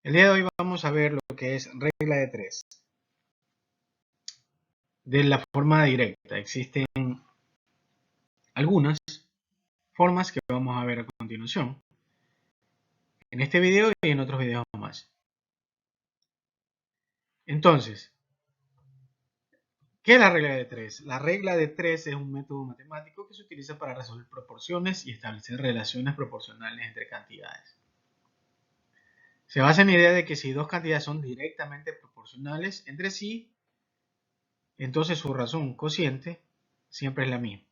El día de hoy vamos a ver lo que es regla de 3 de la forma directa. Existen algunas formas que vamos a ver a continuación en este video y en otros videos más. Entonces, ¿qué es la regla de 3? La regla de 3 es un método matemático que se utiliza para resolver proporciones y establecer relaciones proporcionales entre cantidades. Se basa en la idea de que si dos cantidades son directamente proporcionales entre sí, entonces su razón cociente siempre es la misma.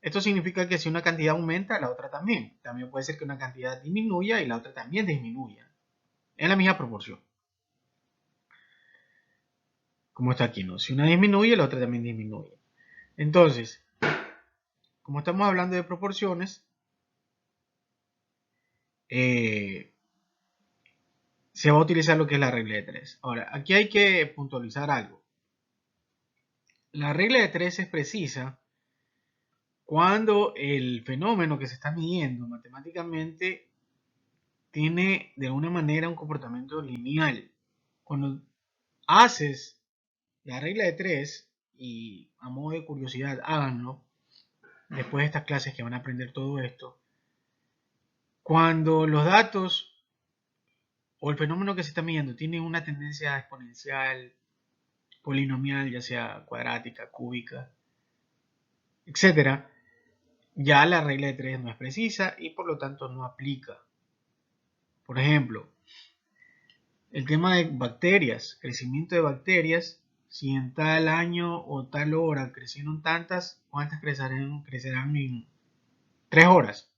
Esto significa que si una cantidad aumenta, la otra también. También puede ser que una cantidad disminuya y la otra también disminuya. En la misma proporción. Como está aquí, ¿no? Si una disminuye, la otra también disminuye. Entonces, como estamos hablando de proporciones, se va a utilizar lo que es la regla de 3. Ahora, aquí hay que puntualizar algo. La regla de 3 es precisa cuando el fenómeno que se está midiendo matemáticamente tiene de alguna manera un comportamiento lineal. Cuando haces la regla de 3, y a modo de curiosidad háganlo, después de estas clases que van a aprender todo esto, cuando los datos o el fenómeno que se está midiendo tiene una tendencia exponencial, polinomial, ya sea cuadrática, cúbica, etcétera, ya la regla de 3 no es precisa y por lo tanto no aplica. Por ejemplo, el tema de bacterias, crecimiento de bacterias, si en tal año o tal hora crecieron tantas, ¿cuántas crecerán en 3 horas?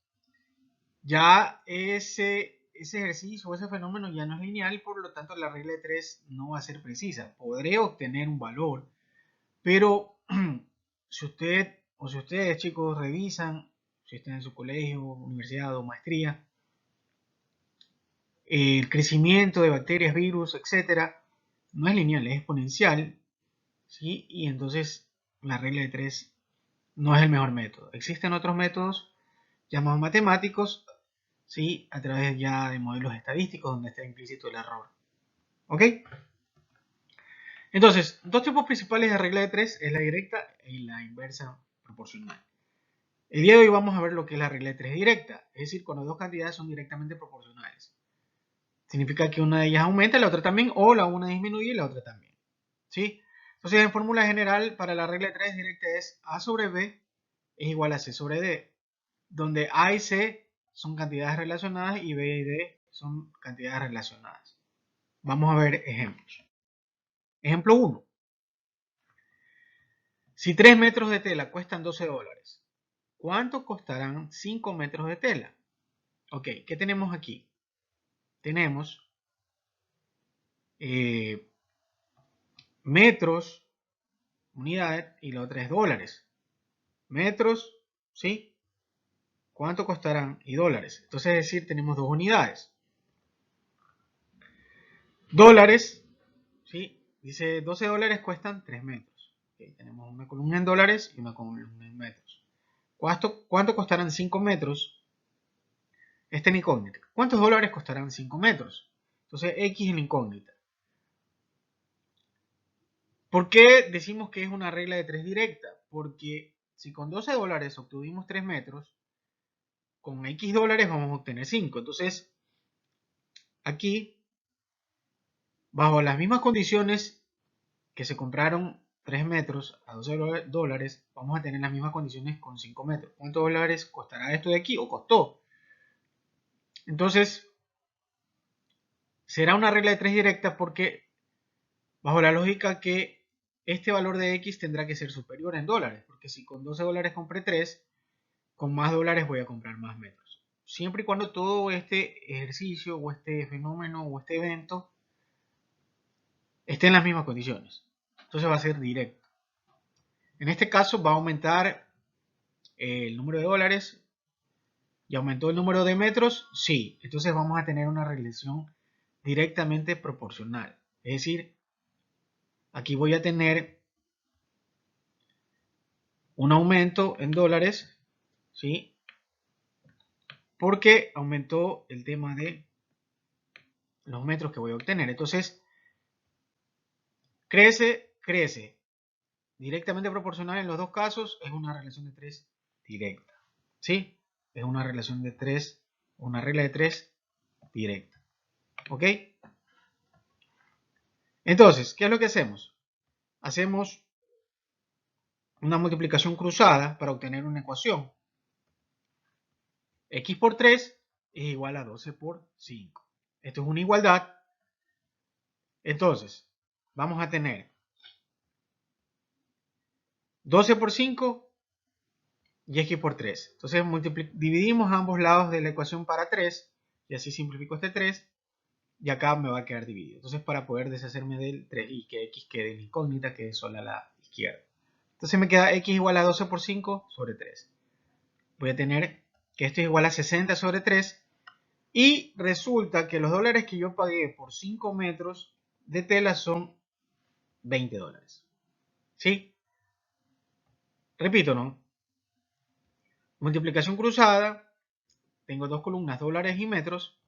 Ya ese ejercicio o ese fenómeno ya no es lineal, por lo tanto la regla de 3 no va a ser precisa. Podré obtener un valor, pero si ustedes chicos revisan, si están en su colegio, universidad o maestría, el crecimiento de bacterias, virus, etcétera, no es lineal, es exponencial, ¿sí? Y entonces la regla de 3 no es el mejor método. Existen otros métodos llamados matemáticos, ¿sí? A través ya de modelos estadísticos donde está implícito el error. ¿Ok? Entonces, dos tipos principales de regla de 3 es la directa y la inversa proporcional. El día de hoy vamos a ver lo que es la regla de 3 directa, es decir, cuando dos cantidades son directamente proporcionales. Significa que una de ellas aumenta y la otra también, o la una disminuye y la otra también. ¿Sí? Entonces, en fórmula general, para la regla de 3 directa es A sobre B es igual a C sobre D, donde A y C son cantidades relacionadas y B y D son cantidades relacionadas. Vamos a ver ejemplos. Ejemplo 1. Si 3 metros de tela cuestan $12, ¿cuánto costarán 5 metros de tela? Ok, ¿qué tenemos aquí? Tenemos metros, unidad, y la otra es dólares. Metros, ¿sí? ¿Cuánto costarán? Y dólares. Entonces, es decir, tenemos dos unidades. Dólares, ¿sí? Dice $12 cuestan 3 metros. Okay, tenemos una columna en dólares y una columna en metros. ¿Cuánto costarán 5 metros? Esta es la incógnita. ¿Cuántos dólares costarán 5 metros? Entonces, X es la incógnita. ¿Por qué decimos que es una regla de 3 directa? Porque si con $12 obtuvimos 3 metros, con X dólares vamos a obtener 5. Entonces, aquí, bajo las mismas condiciones que se compraron 3 metros a $12, vamos a tener las mismas condiciones con 5 metros. ¿Cuántos dólares costará esto de aquí? ¿O costó? Entonces, será una regla de 3 directa porque, bajo la lógica que este valor de X tendrá que ser superior en dólares, porque si con $12 compré 3, con más dólares voy a comprar más metros. Siempre y cuando todo este ejercicio o este fenómeno o este evento esté en las mismas condiciones. Entonces va a ser directo. En este caso va a aumentar el número de dólares y aumentó el número de metros. Sí, entonces vamos a tener una relación directamente proporcional. Es decir, aquí voy a tener un aumento en dólares, ¿sí? Porque aumentó el tema de los metros que voy a obtener. Entonces, crece, crece. Directamente proporcional en los dos casos es una relación de 3 directa. ¿Sí? Es una relación de 3, una regla de 3 directa. ¿Ok? Entonces, ¿qué es lo que hacemos? Hacemos una multiplicación cruzada para obtener una ecuación. X por 3 es igual a 12 por 5. Esto es una igualdad. Entonces, vamos a tener 12 por 5 y X por 3. Entonces, dividimos ambos lados de la ecuación para 3 y así simplifico este 3 y acá me va a quedar dividido. Entonces, para poder deshacerme del 3 y que X quede en incógnita, quede sola a la izquierda. Entonces me queda X igual a 12 por 5 sobre 3. Voy a tener que esto es igual a 60 sobre 3. Y resulta que los dólares que yo pagué por 5 metros de tela son 20 dólares. ¿Sí? Repito, ¿no? Multiplicación cruzada. Tengo dos columnas, dólares y metros.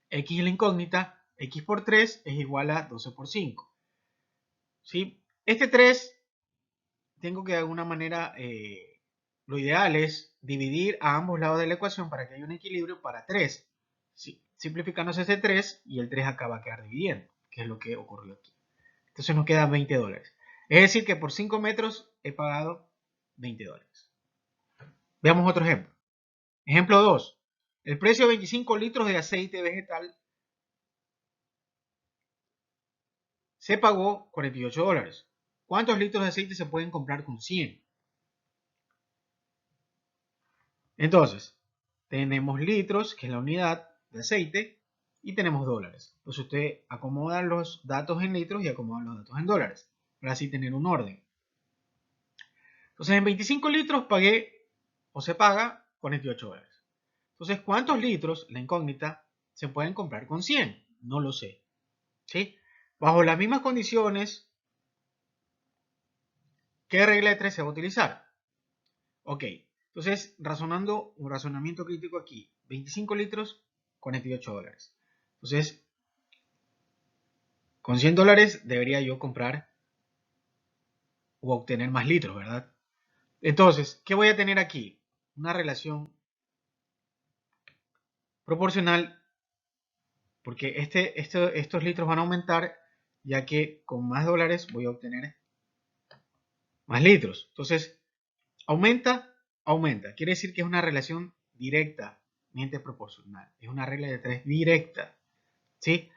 X es la incógnita. X por 3 es igual a 12 por 5. ¿Sí? Este 3 tengo que de alguna manera, lo ideal es dividir a ambos lados de la ecuación para que haya un equilibrio para 3. ¿Sí? Simplificándose ese 3 y el 3 acá va a quedar dividiendo, que es lo que ocurrió aquí. Entonces nos quedan 20 dólares. Es decir que por 5 metros he pagado 20 dólares. Veamos otro ejemplo. Ejemplo 2. El precio de 25 litros de aceite vegetal se pagó 48 dólares. ¿Cuántos litros de aceite se pueden comprar con 100? Entonces, tenemos litros, que es la unidad de aceite, y tenemos dólares. Entonces usted acomoda los datos en litros y acomoda los datos en dólares, para así tener un orden. Entonces, en 25 litros pagué, o se paga, 48 dólares. Entonces, ¿cuántos litros, la incógnita, se pueden comprar con 100? No lo sé. ¿Sí? Bajo las mismas condiciones, ¿qué regla de 3 se va a utilizar? Ok, entonces, razonando un razonamiento crítico aquí, 25 litros, 48 dólares. Entonces, con 100 dólares debería yo comprar o obtener más litros, ¿verdad? Entonces, ¿qué voy a tener aquí? Una relación proporcional, porque estos litros van a aumentar, ya que con más dólares voy a obtener más litros. Entonces, aumenta, aumenta. Quiere decir que es una relación directamente proporcional. Es una regla de 3 directa. ¿Sí?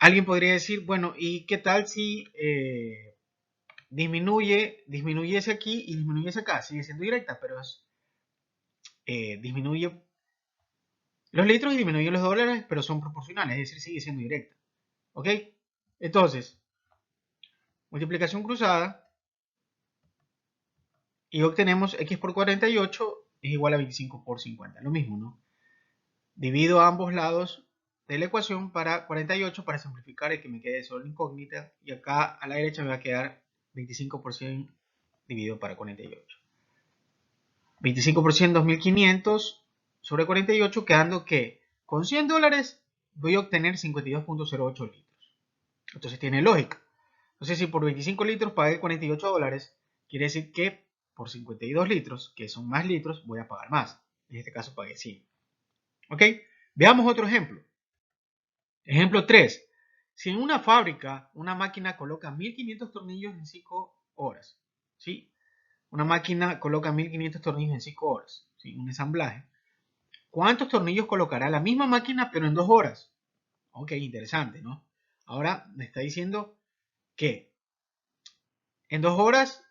Alguien podría decir, bueno, ¿y qué tal si disminuyese aquí y disminuyese acá? Sigue siendo directa, pero disminuye los litros y disminuye los dólares, pero son proporcionales, es decir, sigue siendo directa. ¿Ok? Entonces, multiplicación cruzada y obtenemos x por 48 es igual a 25 por 50. Lo mismo, ¿no? Divido ambos lados de la ecuación para 48 para simplificar y que me quede solo incógnita. Y acá a la derecha me va a quedar 25% dividido para 48. 25% 2500 sobre 48, quedando que con 100 dólares voy a obtener 52.08 litros. Entonces tiene lógica. Entonces si por 25 litros pagué 48 dólares, quiere decir que por 52 litros, que son más litros, voy a pagar más. En este caso pagué 100. ¿Ok? Veamos otro ejemplo. Ejemplo 3. Si en una fábrica una máquina coloca 1500 tornillos en 5 horas, ¿sí? Una máquina coloca 1500 tornillos en 5 horas, ¿sí? Un ensamblaje. ¿Cuántos tornillos colocará la misma máquina pero en 2 horas? Ok, interesante, ¿no? Ahora me está diciendo que en 2 horas,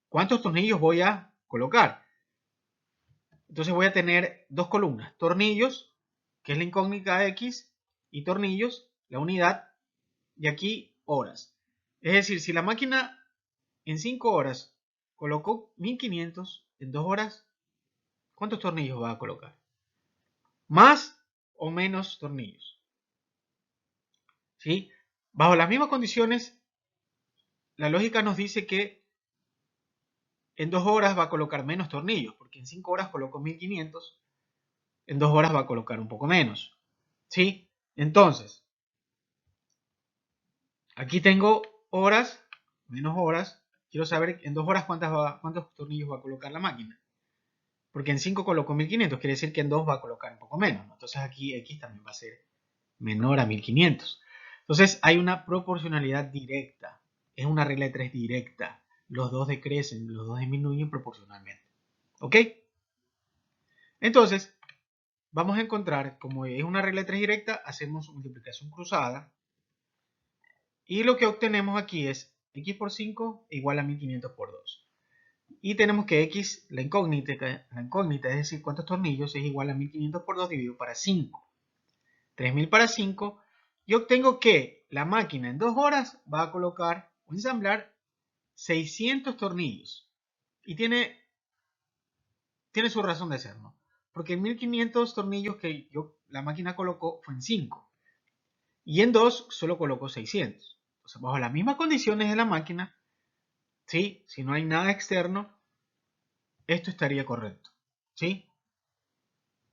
¿cuántos tornillos voy a colocar? Entonces voy a tener dos columnas, tornillos, que es la incógnita X, y tornillos, la unidad, y aquí horas. Es decir, si la máquina en 5 horas colocó 1500, en 2 horas, ¿cuántos tornillos va a colocar? ¿Más o menos tornillos? ¿Sí? Bajo las mismas condiciones, la lógica nos dice que en 2 horas va a colocar menos tornillos, porque en 5 horas colocó 1500 en 2 horas va a colocar un poco menos. ¿Sí? Entonces, aquí tengo horas, menos horas. Quiero saber en 2 horas cuántos tornillos va a colocar la máquina. Porque en 5 colocó 1500, quiere decir que en 2 va a colocar un poco menos. Entonces aquí X también va a ser menor a 1500. Entonces hay una proporcionalidad directa. Es una regla de 3 directa. Los dos decrecen, los dos disminuyen proporcionalmente. ¿Ok? Entonces, vamos a encontrar, como es una regla de 3 directa, hacemos multiplicación cruzada. Y lo que obtenemos aquí es x por 5 igual a 1500 por 2. Y tenemos que x, la incógnita, es decir, cuántos tornillos, es igual a 1500 por 2 dividido para 5. 3000 para 5. Y obtengo que la máquina en 2 horas va a colocar o ensamblar 600 tornillos. Y tiene su razón de ser, ¿no? Porque en 1500 tornillos que la máquina colocó fue en 5. Y en 2 solo colocó 600. O sea, bajo las mismas condiciones de la máquina, ¿sí? Si no hay nada externo, esto estaría correcto, ¿sí?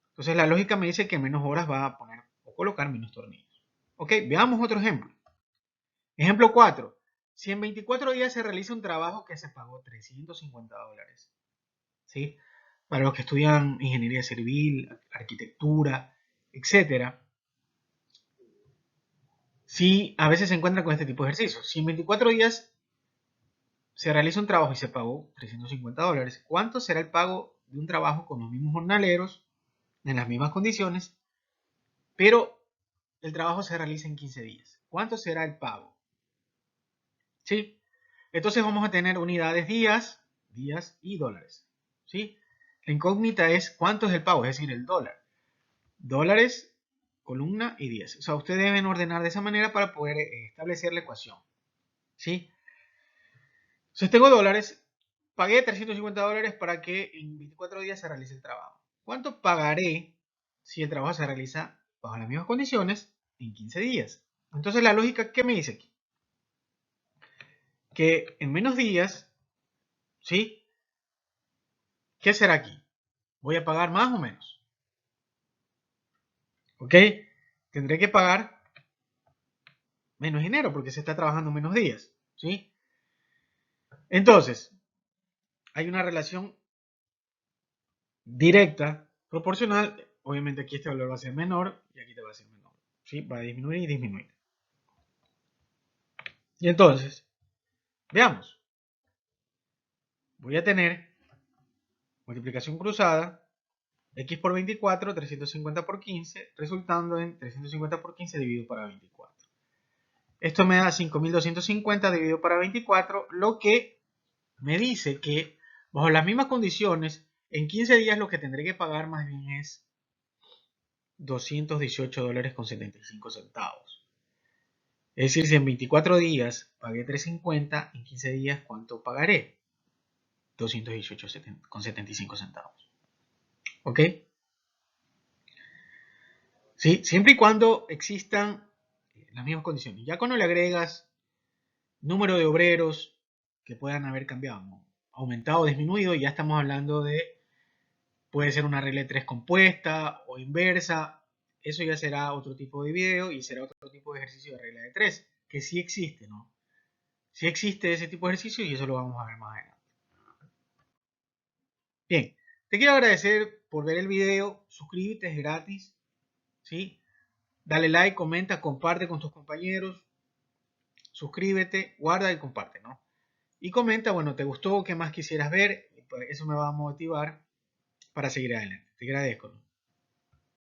Entonces la lógica me dice que menos horas va a poner o colocar menos tornillos. Ok, veamos otro ejemplo. Ejemplo 4. Si en 24 días se realiza un trabajo que se pagó $350, ¿sí? Para los que estudian ingeniería civil, arquitectura, etc. Si a veces se encuentran con este tipo de ejercicios. Si en 24 días se realiza un trabajo y se pagó $350, ¿cuánto será el pago de un trabajo con los mismos jornaleros, en las mismas condiciones, pero el trabajo se realiza en 15 días? ¿Cuánto será el pago? ¿Sí? Entonces vamos a tener unidades días y dólares. ¿Sí? La incógnita es cuánto es el pago, es decir, el dólar. Dólares, columna y días. O sea, ustedes deben ordenar de esa manera para poder establecer la ecuación. ¿Sí? Entonces tengo dólares, pagué $350 para que en 24 días se realice el trabajo. ¿Cuánto pagaré si el trabajo se realiza bajo las mismas condiciones en 15 días? Entonces la lógica, ¿qué me dice aquí? Que en menos días, ¿sí? ¿Qué será aquí? ¿Voy a pagar más o menos? ¿Ok? Tendré que pagar menos dinero porque se está trabajando menos días, ¿sí? Entonces, hay una relación directa, proporcional. Obviamente aquí este valor va a ser menor y aquí te va a ser menor, ¿sí? Va a disminuir y disminuir. Y entonces, veamos. Voy a tener multiplicación cruzada, x por 24, 350 por 15, resultando en 350 por 15 dividido para 24. Esto me da 5250 dividido para 24, lo que me dice que bajo las mismas condiciones, en 15 días lo que tendré que pagar más bien es $218.75. Es decir, si en 24 días pagué 350, en 15 días, ¿cuánto pagaré? 218,75 centavos. ¿Ok? ¿Sí? Siempre y cuando existan las mismas condiciones. Ya cuando le agregas número de obreros que puedan haber cambiado, ¿no? Aumentado o disminuido, ya estamos hablando de, puede ser una regla de 3 compuesta o inversa. Eso ya será otro tipo de video y será otro tipo de ejercicio de regla de 3, que sí existe, ¿no? Sí existe ese tipo de ejercicio y eso lo vamos a ver más adelante. Bien, te quiero agradecer por ver el video, suscríbete, es gratis, ¿sí? Dale like, comenta, comparte con tus compañeros, suscríbete, guarda y comparte, ¿no? Y comenta, bueno, ¿te gustó? ¿Qué más quisieras ver? Eso me va a motivar para seguir adelante. Te agradezco, ¿no?